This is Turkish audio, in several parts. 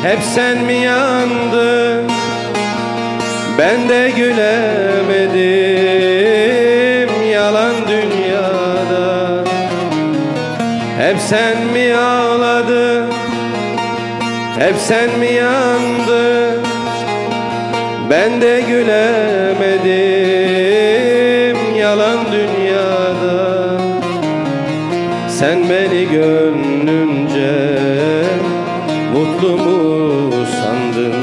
Hep sen mi yandın, ben de gülemedim yalan dünyada. Hep sen mi ağladın, hep sen mi yandın, ben de gülemedim yalan dünyada. Sen beni gönlünce mutlu mu sandın,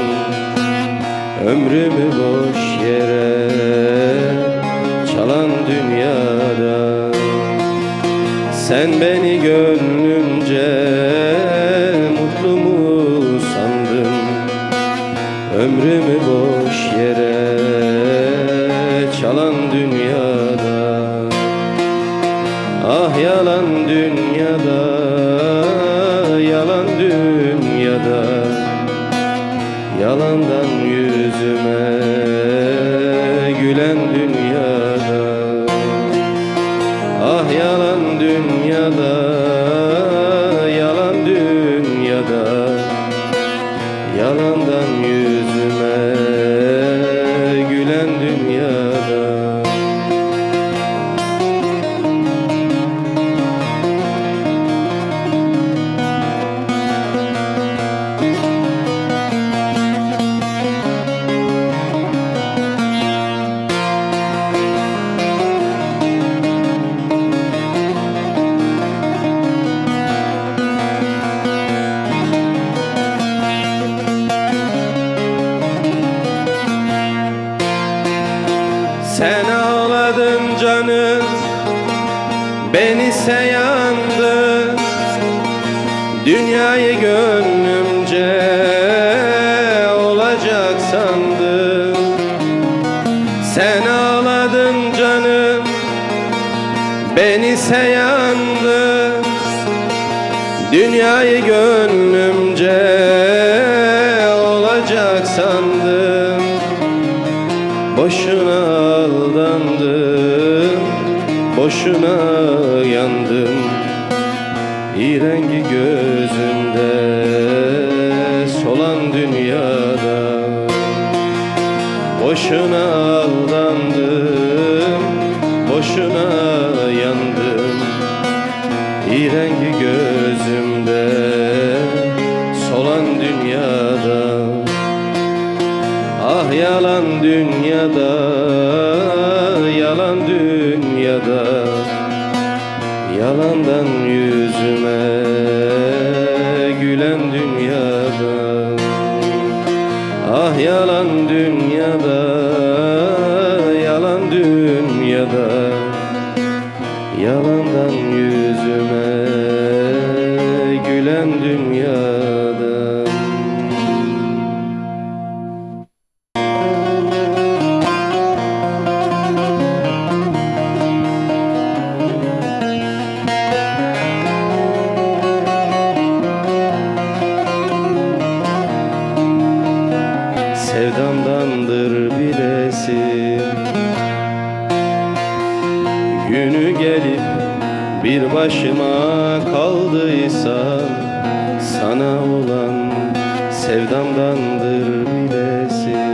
ömrümü boş yere çalan dünyada. Sen beni gönlünce mutlu mu sandın, ömrümü boş yere çalan dünyada. Ah yalan dünyada, yalan dünyada, yalandan yüzüme gülen dünyada. Ah yalan dünyada, yalan dünyada, yalandan yüzüme gülen dünyada. Sen ağladın canım, ben ise yandım, dünyayı gönlümce olacak sandım. Sen ağladın canım, ben ise yandım, dünyayı gönlümce olacak sandım. Boşuna aldandım, boşuna yandım, İrengi gözümde solan dünyada. Boşuna aldandım, boşuna yandım, İrengi gözümde solan dünyada. Ah yalan dünyada, yalan dünyada, yalandan yüzüme gülen dünyada. Ah yalan dünyada, yalan dünyada, yalandan yüzüme gülen dünyada. Sevdamdandır bilesin, günü gelip bir başıma kaldıysam, sana olan sevdamdandır bilesin.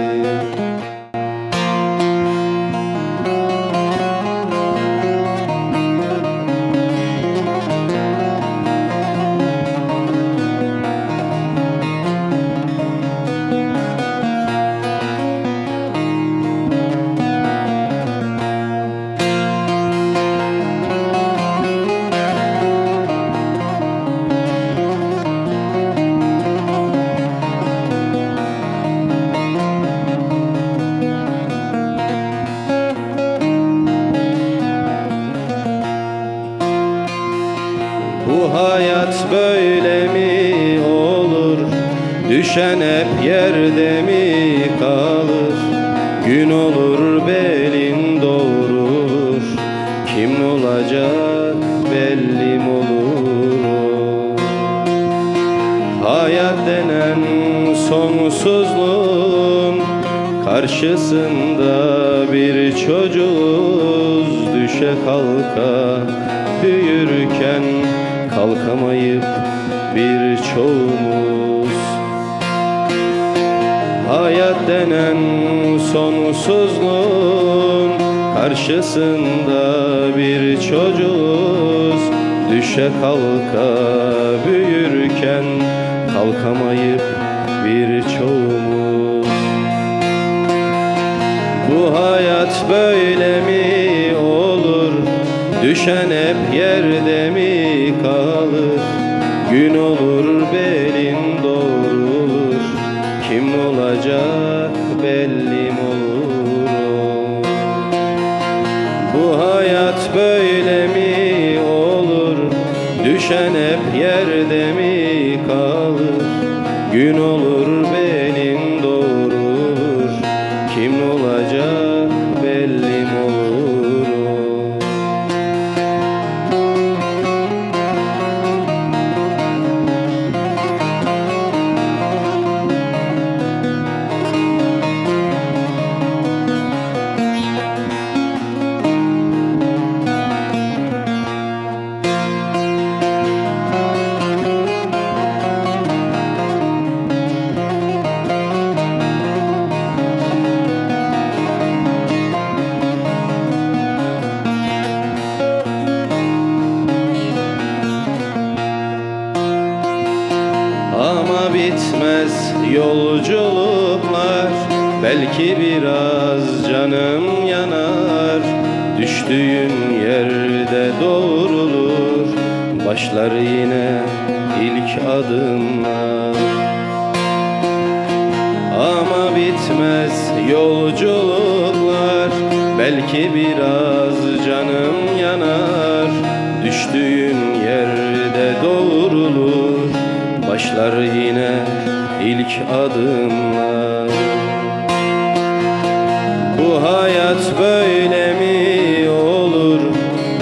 Bu hayat böyle mi olur? Düşen hep yerde mi kalır? Gün olur belin doğrulur, kim olacak belli mi olur? Hayat denen sonsuzluğun karşısında bir çocuğuz, düşe kalka büyürken kalkamayıp birçoğumuz. Hayat denen sonsuzluğun karşısında bir çocuğuz. Düşe kalka büyürken kalkamayıp birçoğumuz. Bu hayat böyle mi olur? Düşen hep yerde mi kalır? Gün olur belin doğrulur. Kim olacak belli mi olur? Bu hayat böyle mi olur? Düşen hep yerde mi kalır? Gün olur belin doğrulur. Kim olacak belli mi olur? Ama bitmez yolculuklar, belki biraz canım yanar. Düştüğün yerde doğrulur, başlar yine ilk adımlar. Ama bitmez yolculuklar, belki biraz canım yanar. Düştüğün yerde doğrulur, başlar yine ilk adımlar. Bu hayat böyle mi olur?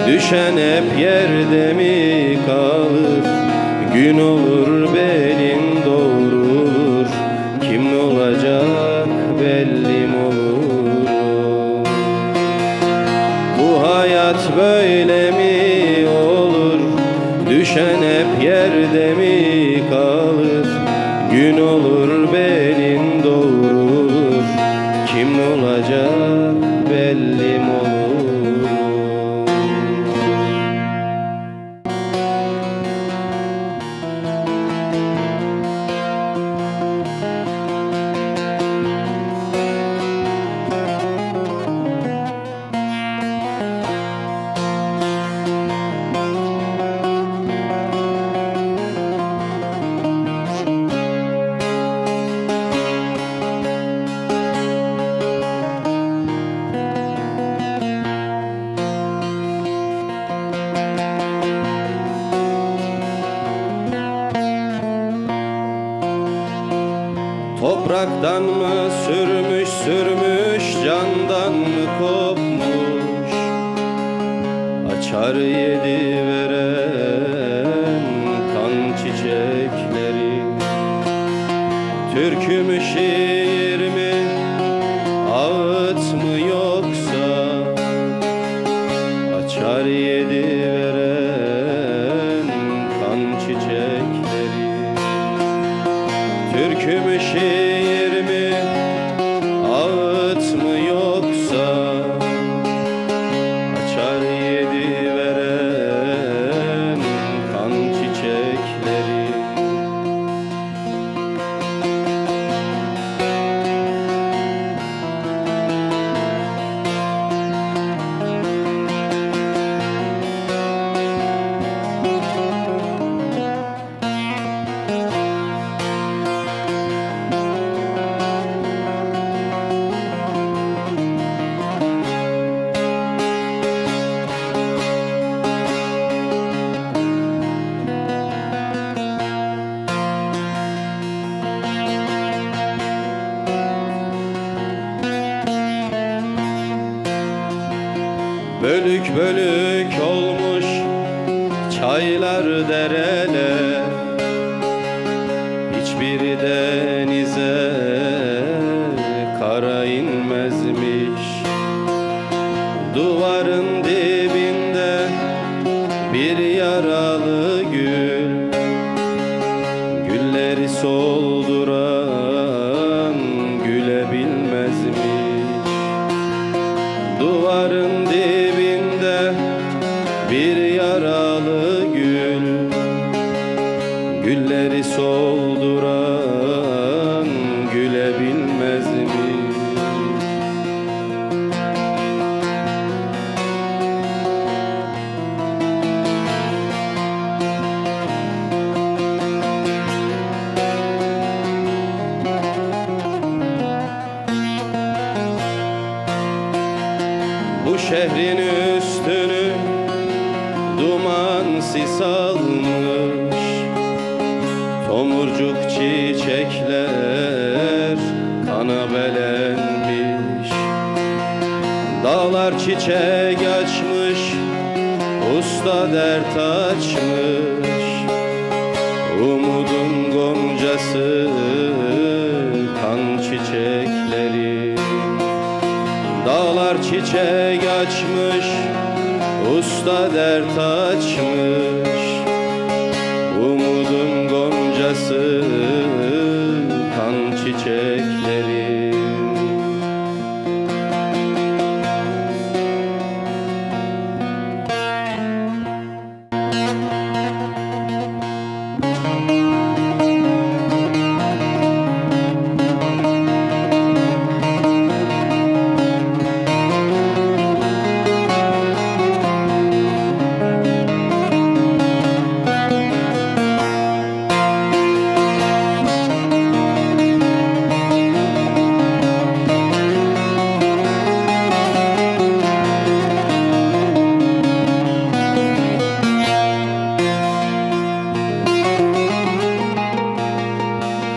Düşen hep yerde mi kalır? Gün olur belin doğrulur. Kim olacak belli mi olur? Bu hayat böyle mi olur? Düşen hep yerde mi kalır? Gün olur belin doğrulur. Kim olacak belli mi olur? Topraktan mı sürmüş sürmüş, candan mı kopmuş? Açar yedi veren kan çiçekleri. Türkü mü şiir mi, ağıt mı yoksa? Açar yedi veren kan çiçekleri. Türkü mü şiir mi, ağıt mı yoksa? Açar yedi veren kan çiçekleri. Bölük bölük olmuş çaylar dereler, hiçbiri denize kara inmezmiş. Duvarın dibinde bir yaralı gül, gülleri solduran Gönülleri solduran gülebilmez mi? Bu şehrin üstünü duman sis almış, tomurcuk çiçekler kana belenmiş. Dağlar çiçek açmış, usta dert açmış. Umudun goncası kan çiçekleri. Dağlar çiçek açmış, usta dert açmış. Umudun goncası kan çiçekleri.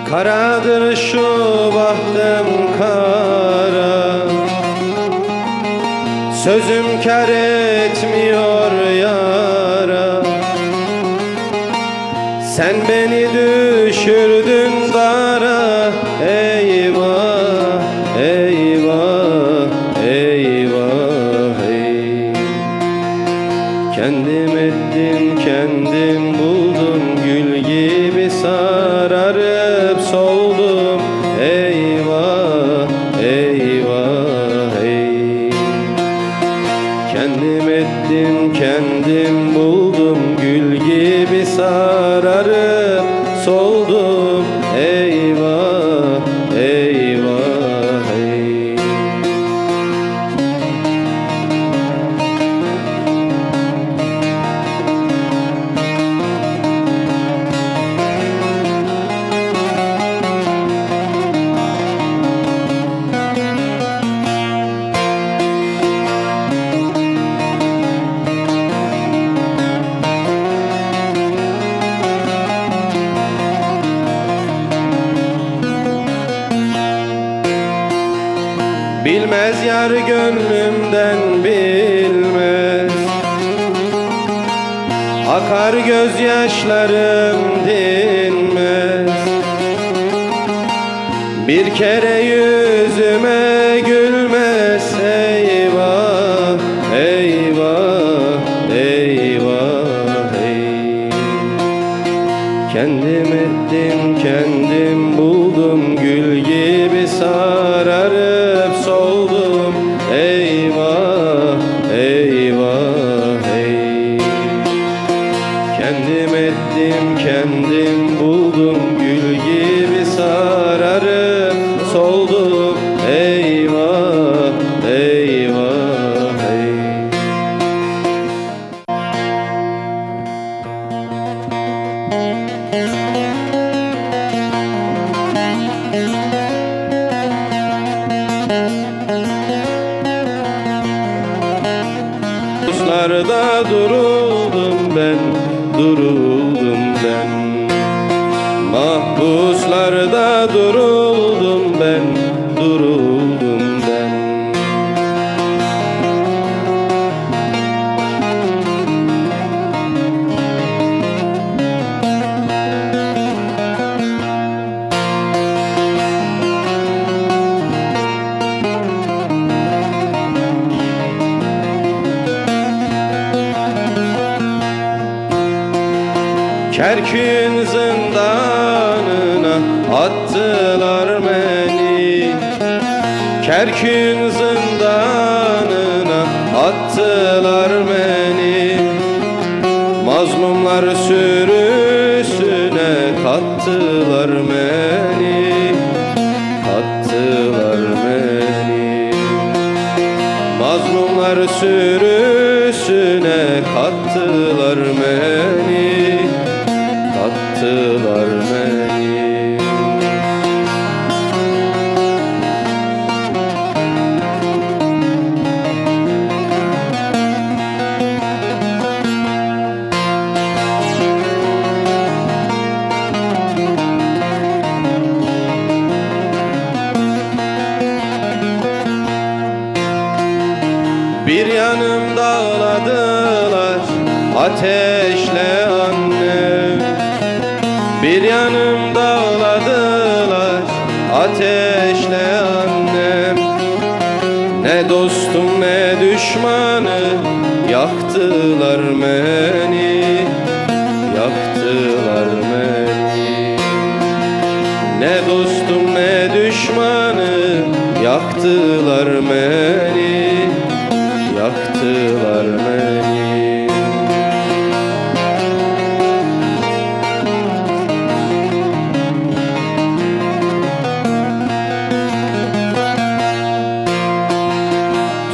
Karadır şu bahtım kara, sözüm kâr etmiyor yara. Sen beni düşürdün dara, eyvah, eyvah, eyvah, ey. Kendim ettim, kendim buldum, gül gibi sararıp soldum, eyvah, eyvah, ey. Kendim ettim, kendim buldum, gül gibi sararıp soldum, eyvah, eyvah, ey. Bilmez yar gönlümden bilmez, akar gözyaşlarım dinmez. Bir kere yüzüme gülmez, eyvah, eyvah, eyvah, ey. Kendim ettim, kendim buldum, gül gibi sararıp soldum, eyvah, eyvah, ey. Kendim ettim, kendim buldum, gül gibi sararıp soldum, eyvah, eyvah, ey. Mahpuslarda duruldum ben, duruldum ben. Mahpuslarda duruldum ben, duruldum ben. Kerkün zindanına attılar beni, Kerkün zindanına attılar beni. Mazlumlar sürüsüne kattılar kattılar beni, kattılar beni. Mazlumlar sürüsüne kattılar beni, kattılar beni. Bir yanım dağladılar ateşle annem, bir yanım dağladılar ateşle annem. Ne dostum ne düşmanı yaktılar beni, yaktılar beni. Ne dostum ne düşmanı yaktılar beni, yaktılar beni.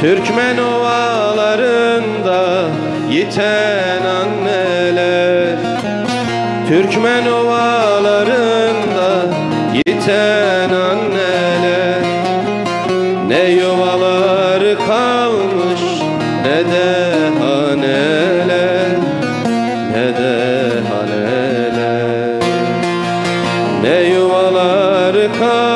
Türkmen ovalarında yiten anneler, Türkmen ovalarında yiten anneler. Ne yuvaları kalmış ne de haneler, ne de haneler. Ne yuvaları kalmış